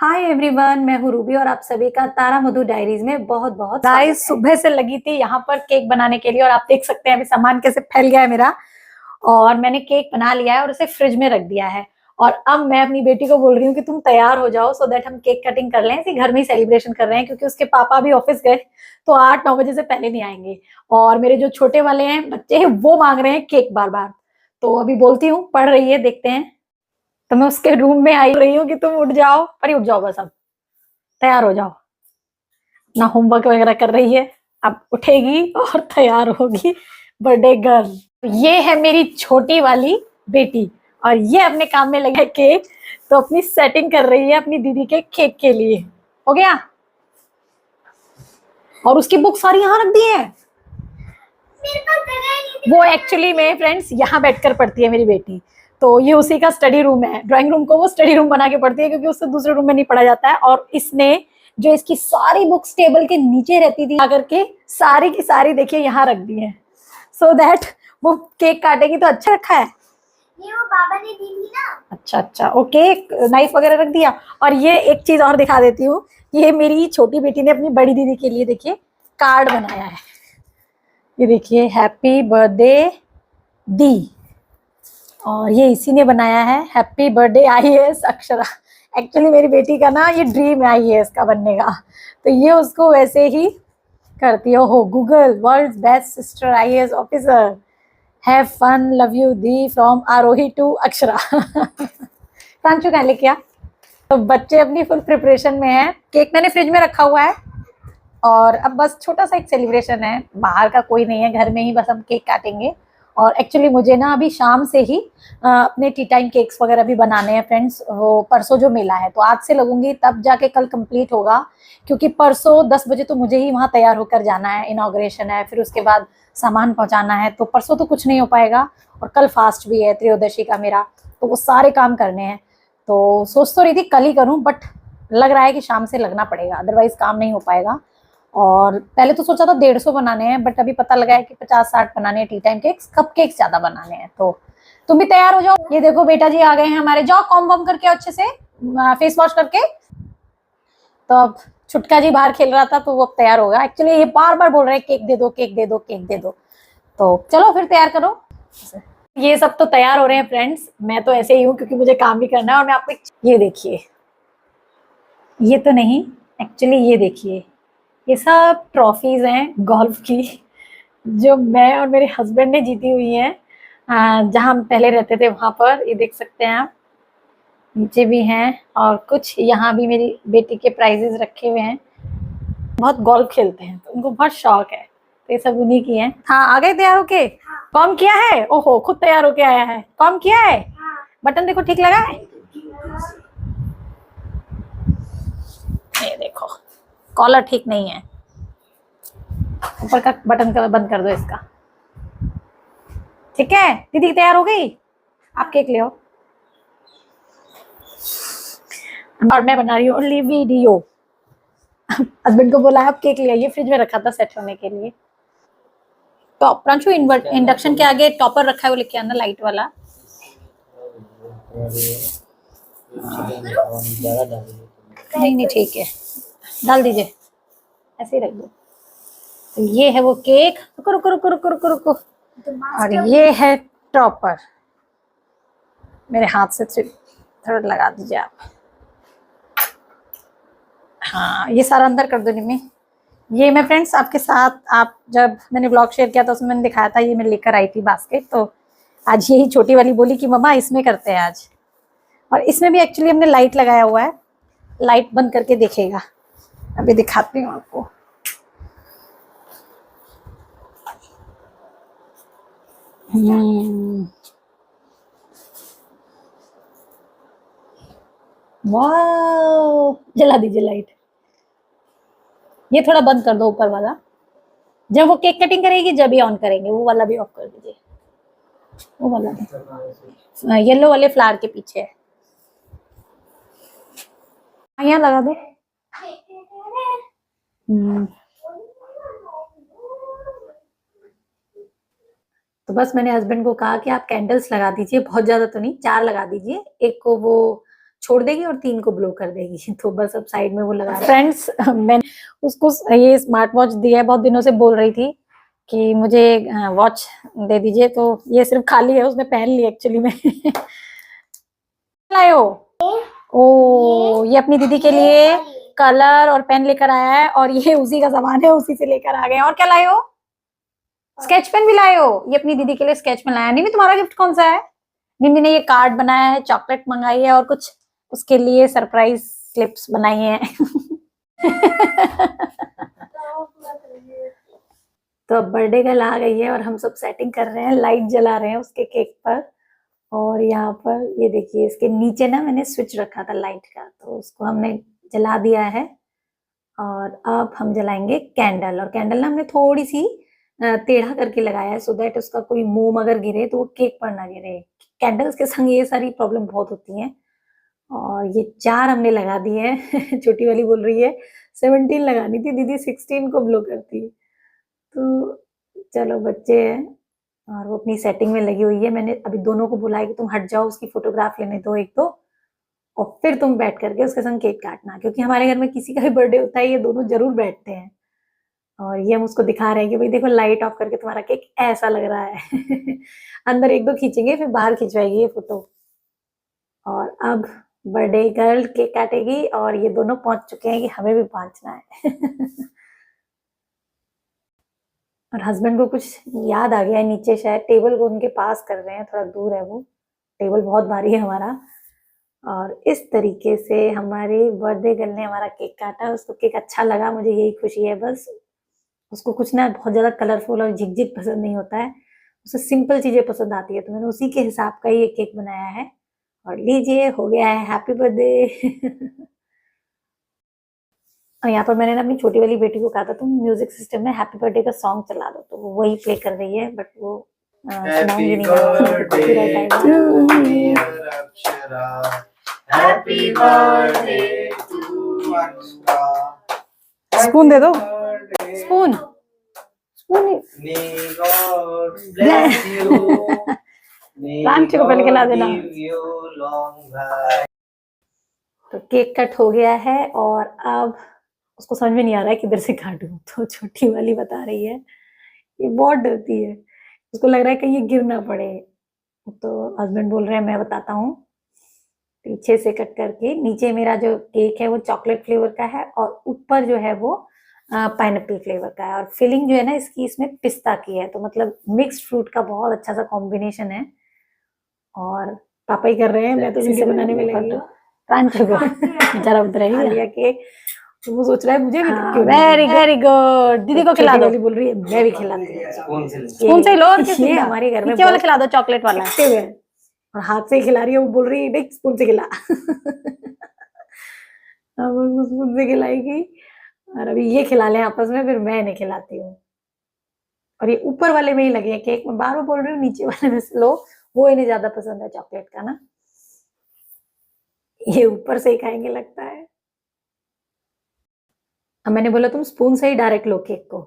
Hi everyone, मैं हूँ Ruby और आप सभी का तारा मधु डायरीज में बहुत बहुत गाइस सुबह से लगी थी यहाँ पर केक बनाने के लिए और आप देख सकते हैं अभी सामान कैसे फैल गया है मेरा। और मैंने केक बना लिया है और उसे फ्रिज में रख दिया है। और अब मैं अपनी बेटी को बोल रही हूँ कि तुम तैयार हो जाओ सो दैट हम केक कटिंग कर लें। इसी घर में ही सेलिब्रेशन कर रहे हैं क्योंकि उसके पापा भी ऑफिस गए तो 8-9 बजे से पहले नहीं आएंगे। और मेरे जो छोटे वाले हैं बच्चे वो मांग रहे हैं केक बार बार। तो अभी बोलती हूँ, पढ़ रही है, देखते हैं। तो मैं उसके रूम में आई रही हूँ कि तुम उठ जाओ, पर उठ जाओ, बस अब तैयार हो जाओ। ना होमवर्क वगैरह कर रही है, अब उठेगी और तैयार होगी। बर्थडे गर्ल ये है मेरी छोटी वाली बेटी और ये अपने काम में लगा है केक। तो अपनी सेटिंग कर रही है अपनी दीदी के केक के लिए। हो गया। और उसकी बुक सारी यहाँ रख दी है। वो एक्चुअली में फ्रेंड्स यहाँ बैठकर पढ़ती है मेरी बेटी। तो ये उसी का स्टडी रूम है। ड्राइंग रूम को वो स्टडी रूम बना के पढ़ती है क्योंकि उससे दूसरे रूम में नहीं पढ़ा जाता है। और इसने जो इसकी सारी बुक्स टेबल के नीचे रहती थी आकर के सारी की सारी देखिए यहाँ रख दी है सो दैट वो केक काटेगी तो अच्छा रखा है। ये वो बाबा ने दी थी ना। अच्छा अच्छा, ओके, नाइफ वगैरह रख दिया। और ये एक चीज और दिखा देती हूँ, ये मेरी छोटी बेटी ने अपनी बड़ी दीदी के लिए देखिए कार्ड बनाया है। ये देखिए, हैप्पी बर्थडे दी। और ये इसी ने बनाया है, happy birthday IAS Akshara. Actually मेरी बेटी का ना ये ड्रीम है आईएएस का बनने का। तो ये उसको वैसे ही करती हो Google world best sister IAS officer, have fun, love you दी, फ्रॉम आरोही टू अक्षरा। प्रांशु कह ले क्या। तो बच्चे अपनी फुल प्रिपरेशन में है। केक मैंने फ्रिज में रखा हुआ है और अब बस छोटा सा एक सेलिब्रेशन है। बाहर का कोई नहीं है, घर में ही बस हम केक काटेंगे। और एक्चुअली मुझे ना अभी शाम से ही अपने टी टाइम केक्स वगैरह भी बनाने हैं फ्रेंड्स। वो परसों जो मिला है तो आज से लगूंगी तब जाके कल कंप्लीट होगा। क्योंकि परसों 10 बजे तो मुझे ही वहाँ तैयार होकर जाना है, इनॉग्रेशन है, फिर उसके बाद सामान पहुँचाना है। तो परसों तो कुछ नहीं हो पाएगा। और कल फास्ट भी है त्रयोदशी का मेरा, तो वो सारे काम करने हैं। तो सोच तो रही थी कल ही करूँ, बट लग रहा है कि शाम से लगना पड़ेगा, अदरवाइज काम नहीं हो पाएगा। और पहले तो सोचा था 150 बनाने हैं, बट अभी पता लगा है कि 50-60 बनाने हैं T time cakes. Cup cakes ज्यादा बनाने हैं। तो तुम भी तैयार हो जाओ। ये देखो बेटा जी आ गए हैं हमारे। जाओ कॉम बम करके अच्छे से, फेस वॉश करके। तो अब छुटका जी बाहर खेल रहा था तो वो अब तैयार होगा। एक्चुअली ये बार बार बोल रहे हैं केक दे दो, केक दे दो, केक दे दो। तो चलो फिर तैयार करो। ये सब तो तैयार हो रहे हैं फ्रेंड्स, मैं तो ऐसे ही हूँ क्योंकि मुझे काम भी करना है। और मैं आपको ये देखिए, ये तो नहीं, एक्चुअली ये देखिए, ये सब ट्रॉफीज हैं गोल्फ की जो मैं और मेरे हस्बैंड ने जीती हुई हैं। जहाँ हम पहले रहते थे वहां पर। ये देख सकते हैं आप, नीचे भी हैं और कुछ यहाँ भी मेरी बेटी के प्राइजेस रखे हुए हैं। बहुत गोल्फ खेलते हैं तो उनको बहुत शौक है। तो ये सब उन्हीं की हैं। हाँ, आ गए तैयार होके। कॉम किया है? ओहो, खुद तैयार होके आया है। कॉम किया है? बटन देखो ठीक लगा है? ये देखो, कॉलर ठीक नहीं है। ऊपर का बटन का बंद कर दो इसका। ठीक है, दीदी तैयार हो गई? आप केक ले आओ। और मैं बना रही हूँ ओनली वीडियो। हस्बैंड को बोला आप केक ले आइए, फ्रिज में रखा था सेट होने के लिए। तो प्रांशु इंडक्शन के आगे टॉपर रखा है, वो लेके आना लाइट वाला। नहीं नहीं ठीक है, डाल दीजिए, ऐसे ही रख दो। तो ये है वो केक। रुको रुको रुको रुको रुको रुको। और ये है टॉपर। मेरे हाथ से थोड़ा लगा दीजिए आप। हाँ, ये सारा अंदर कर दो निम्मी। ये मैं फ्रेंड्स आपके साथ, आप जब मैंने ब्लॉग शेयर किया था उसमें मैंने दिखाया था, ये मैं लेकर आई थी बास्केट। तो आज यही छोटी वाली बोली कि मम्मा इसमें करते हैं आज। और इसमें भी एक्चुअली हमने लाइट लगाया हुआ है, लाइट बंद करके देखेगा। अभी दिखाती हूँ आपको। वाह, जला दीजिए लाइट। ये थोड़ा बंद कर दो ऊपर वाला। जब वो केक कटिंग करेगी जब ही ऑन करेंगे। वो वाला भी ऑफ कर दीजिए, वो वाला भी येलो वाले फ्लावर के पीछे है। यहाँ लगा दो। तो बस मैंने हस्बैंड को कहा कि आप कैंडल्स लगा दीजिए, बहुत ज्यादा तो नहीं, 4 लगा दीजिए। एक को वो छोड़ देगी और 3 को ब्लो कर देगी। तो बस अब साइड में वो लगा। फ्रेंड्स, मैंने उसको ये स्मार्ट वॉच दिया है, बहुत दिनों से बोल रही थी कि मुझे वॉच दे दीजिए, तो ये सिर्फ खाली है, उसने पहन ली एक्चुअली में। लाए हो? ओ, ये अपनी दीदी के लिए कलर और पेन लेकर आया है, और ये उसी का सामान है, उसी से लेकर आ गए हैं। और क्या लाए हो? स्केच पेन भी लाए हो? ये अपनी दीदी के लिए स्केच पेन लाया। नहीं, तुम्हारा गिफ्ट कौन सा है? निम्मी ने ये कार्ड बनाया है, चॉकलेट मंगाई है, और कुछ उसके लिए सरप्राइज स्लिप्स बनाई हैं। तो अब बर्थडे गर्ल आ गई है और हम सब सेटिंग कर रहे हैं, लाइट जला रहे हैं उसके केक पर। और यहाँ पर ये देखिए, इसके नीचे ना मैंने स्विच रखा था लाइट का, तो उसको हमने जला दिया है। और अब हम जलाएंगे कैंडल, और कैंडल ना हमने थोड़ी सी टेढ़ा करके लगाया है, सो दैट उसका कोई मोम अगर गिरे तो वो केक पर ना गिरे। कैंडल्स के संग ये सारी प्रॉब्लम बहुत होती हैं। और ये 4 हमने लगा दिए हैं। छोटी वाली बोल रही है 17 लगानी थी दीदी, 16 को ब्लो करती है। तो चलो, बच्चे हैं और वो अपनी सेटिंग में लगी हुई है। मैंने अभी दोनों को बुलाया कि तुम हट जाओ, उसकी फोटोग्राफ लेने दो एक तो, और फिर तुम बैठ करके उसके संग केक काटना, क्योंकि हमारे घर में किसी का भी बर्थडे होता है ये दोनों जरूर बैठते हैं। और ये हम उसको दिखा रहे हैं कि भाई देखो, लाइट ऑफ करके तुम्हारा केक ऐसा लग रहा है। अंदर 1-2 खींचेंगे, फिर बाहर खिंचवाएगी ये फोटो। और अब बर्थडे गर्ल केक काटेगी, और ये दोनों पहुंच चुके हैं कि हमें भी पहुंचना है। और हस्बैंड को कुछ याद आ गया है नीचे, शायद टेबल को उनके पास कर रहे हैं, थोड़ा दूर है वो टेबल, बहुत भारी है हमारा। और इस तरीके से हमारे बर्थडे गर्ल ने हमारा केक काटा, उसको केक अच्छा लगा, मुझे यही खुशी है बस। उसको कुछ ना बहुत ज्यादा कलरफुल और झिकझिक पसंद नहीं होता है, उसे सिंपल चीजें पसंद आती है, तो मैंने उसी के हिसाब का ही ये केक बनाया है। और लीजिए, हो गया है हैप्पी बर्थडे। और यहाँ पर मैंने ना अपनी छोटी वाली बेटी को कहा था तुम म्यूजिक सिस्टम में हैप्पी बर्थडे का सॉन्ग चला दो, तो वो वही प्ले कर रही है, बट वो सुनाऊंगी नहीं, कॉपीराइट आएगा। Happy birthday to Anushka. Spoon दे दो, स्पून स्पून। रांची को पहले खिला देना। तो केक कट हो गया है, और अब उसको समझ में नहीं आ रहा है किधर से काटूं, तो छोटी वाली बता रही है, ये बहुत डरती है, उसको लग रहा है कहीं ये गिर ना पड़े। तो हस्बैंड बोल रहे हैं मैं बताता हूँ, पीछे से कट करके। नीचे मेरा जो केक है वो चॉकलेट फ्लेवर का है, और ऊपर जो है वो पाइनएप्पल फ्लेवर का है, और फिलिंग जो है ना इसकी, इसमें पिस्ता की है, तो मतलब मिक्स्ड फ्रूट का बहुत अच्छा सा कॉम्बिनेशन है। और पापा ही कर रहे हैं, मैं तो वीडियो बनाने में लगी हूँ। प्रांशु को जरा उधर ही केक, तो वो सोच रहा है मुझे भी क्यों। वेरी गुड, दीदी को खिला दो, बोल रही है मैं भी खिलाती हूँ। स्पून से लो, और ये हमारे घर में वाला खिला दो, चॉकलेट वाला है, और हाथ से ही खिला रही है। वो बोल रही है देख स्पून से खिला। अब उसको स्पून से खिलाएगी, और अभी ये खिला ले आपस में, फिर मैं नहीं खिलाती हूँ। और ये ऊपर वाले में ही लगे हैं केक, मैं बार बार बोल रही हूँ नीचे वाले में से लो, वो इन्हें ज्यादा पसंद है चॉकलेट का ना, ये ऊपर से ही खाएंगे लगता है। अब मैंने बोला तुम स्पून से ही डायरेक्ट लो केक को,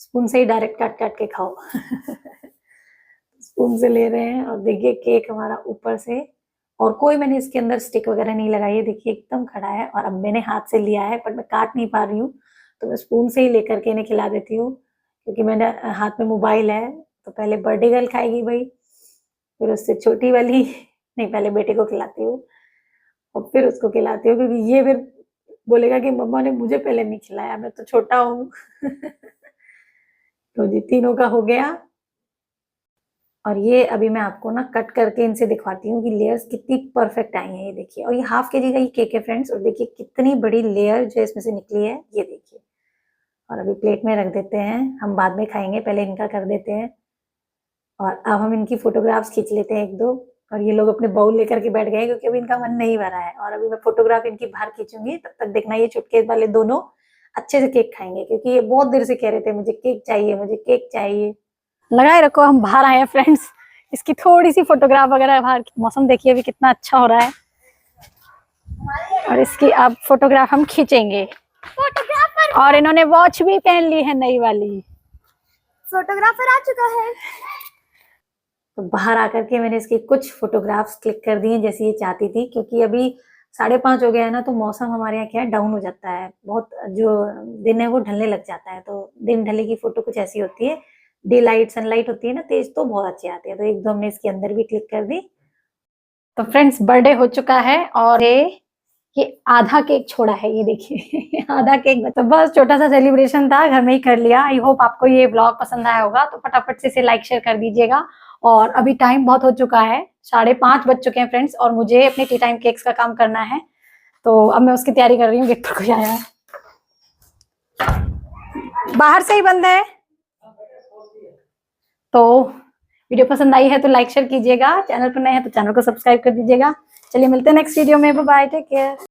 स्पून से ही डायरेक्ट काट काट के खाओ। स्पून से ले रहे हैं, और देखिए केक हमारा ऊपर से, और कोई मैंने इसके अंदर स्टिक वगैरह नहीं लगाई है, देखिए एकदम खड़ा है। और अब मैंने हाथ से लिया है, पर मैं काट नहीं पा रही हूँ, तो मैं स्पून से ही लेकर के इन्हें खिला देती हूँ, क्योंकि मैंने हाथ में मोबाइल है। तो पहले बर्थडे गर्ल खाएगी भाई, फिर उससे छोटी वाली, नहीं पहले बेटे को खिलाती हूँ, और फिर उसको खिलाती हूँ, क्योंकि ये फिर बोलेगा कि मम्मा ने मुझे पहले नहीं खिलाया, मैं तो छोटा हूँ। तो जी तीनों का हो गया। और ये अभी मैं आपको ना कट करके इनसे दिखवाती हूँ कि लेयर्स कितनी परफेक्ट आई हैं, ये देखिए। और ये हाफ केजी का ये केक है फ्रेंड्स, और देखिए कितनी बड़ी लेयर जो इसमें से निकली है, ये देखिए। और अभी प्लेट में रख देते हैं, हम बाद में खाएंगे, पहले इनका कर देते हैं। और अब हम इनकी फोटोग्राफ्स खींच लेते हैं 1-2। और ये लोग अपने बाउल लेकर के बैठ गए, क्योंकि अभी इनका मन नहीं भरा है। और अभी मैं फोटोग्राफ इनकी बाहर खींचूंगी, तब तक देखना ये चुटके वाले दोनों अच्छे से केक खाएंगे, क्योंकि ये बहुत देर से कह रहे थे मुझे केक चाहिए, मुझे केक चाहिए। लगाए रखो, हम बाहर आए हैं फ्रेंड्स, इसकी थोड़ी सी फोटोग्राफ वगैरह। बाहर मौसम देखिए अभी कितना अच्छा हो रहा है, और इसकी अब फोटोग्राफ हम खींचेंगे। फोटोग्राफर, और इन्होंने वॉच भी पहन ली है नई वाली, फोटोग्राफर आ चुका है। तो बाहर आकर के मैंने इसकी कुछ फोटोग्राफ्स क्लिक कर दी हैं, जैसे ये चाहती थी, क्योंकि अभी 5:30 हो गया है ना, तो मौसम हमारे यहाँ क्या है, डाउन हो जाता है बहुत, जो दिन है वो ढलने लग जाता है। तो दिन ढले की फोटो कुछ ऐसी होती है, डे लाइट सनलाइट होती है ना तेज, तो बहुत अच्छी आती है। तो एक दो हमने इसके अंदर भी क्लिक कर दी। तो फ्रेंड्स बर्थडे हो चुका है और ये आधा केक छोड़ा है, ये देखिए आधा केक। तो बस छोटा सा सेलिब्रेशन था, घर में ही कर लिया। आई होप आपको ये ब्लॉग पसंद आया होगा, तो फटाफट से इसे लाइक शेयर कर दीजिएगा। और अभी टाइम बहुत हो चुका है, 5:30 बज चुके हैं फ्रेंड्स, और मुझे अपने टी टाइम केक्स का काम करना है। तो अब मैं उसकी तैयारी कर रही हूँ। गेट पर कोई आया है, बाहर से ही बंद है। तो वीडियो पसंद आई है तो लाइक शेयर कीजिएगा, चैनल पर नए हैं तो चैनल को सब्सक्राइब कर दीजिएगा। चलिए मिलते हैं नेक्स्ट वीडियो में, बाय बाय, टेक केयर।